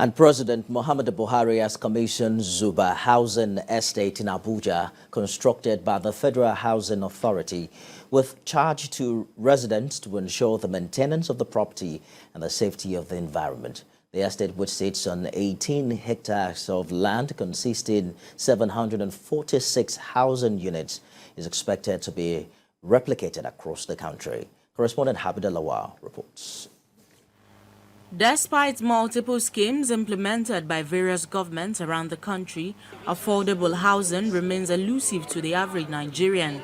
And President Muhammadu Buhari has commissioned Zuba Housing Estate in Abuja, constructed by the Federal Housing Authority, with charge to residents to ensure the maintenance of the property and the safety of the environment. The estate, which sits on 18 hectares of land consisting 746 housing units, is expected to be replicated across the country. Correspondent Habida Lawal reports. Despite multiple schemes implemented by various governments around the country, affordable housing remains elusive to the average Nigerian.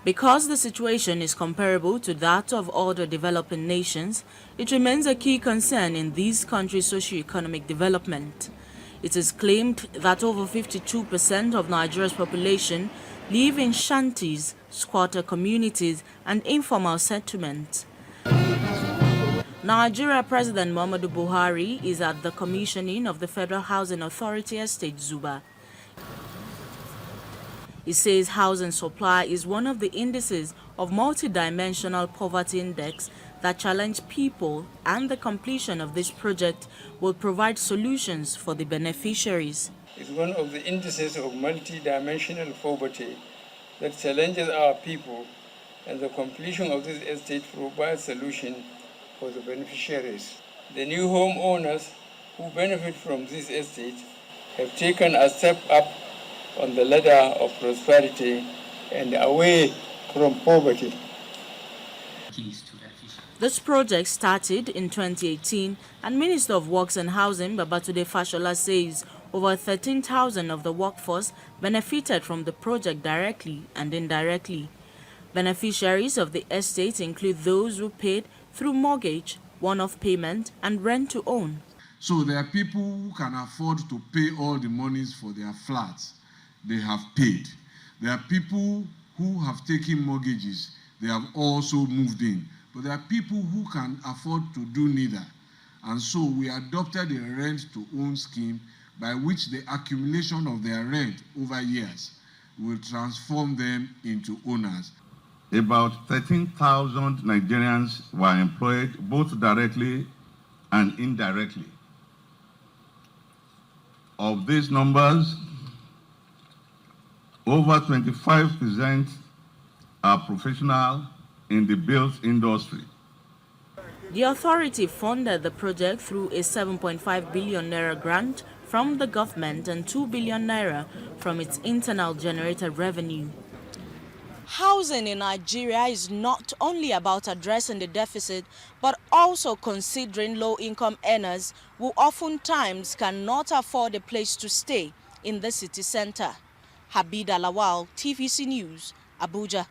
Because the situation is comparable to that of other developing nations, it remains a key concern in these countries' socio-economic development. It is claimed that over 52% of Nigeria's population live in shanties, squatter communities, and informal settlements. Nigeria President Muhammadu Buhari is at the commissioning of the Federal Housing Authority estate Zuba. He says housing supply is one of the indices of multidimensional poverty index that challenge people, and the completion of this project will provide solutions for the beneficiaries. It's one of the indices of multidimensional poverty that challenges our people, and the completion of this estate provides solution for the beneficiaries. The new homeowners who benefit from this estate have taken a step up on the ladder of prosperity and away from poverty. This project started in 2018, and Minister of Works and Housing Babatunde Fashola says over 13,000 of the workforce benefited from the project directly and indirectly. Beneficiaries of the estate include those who paid through mortgage, one-off payment, and rent-to-own. So there are people who can afford to pay all the monies for their flats. They have paid. There are people who have taken mortgages. They have also moved in. But there are people who can afford to do neither. And so we adopted a rent-to-own scheme by which the accumulation of their rent over years will transform them into owners. About 13,000 Nigerians were employed both directly and indirectly. Of these numbers, over 25% are professional in the built industry. The authority funded the project through a 7.5 billion naira grant from the government and 2 billion naira from its internal generated revenue. Housing in Nigeria is not only about addressing the deficit, but also considering low-income earners who oftentimes cannot afford a place to stay in the city center. Habida Lawal, TVC News, Abuja.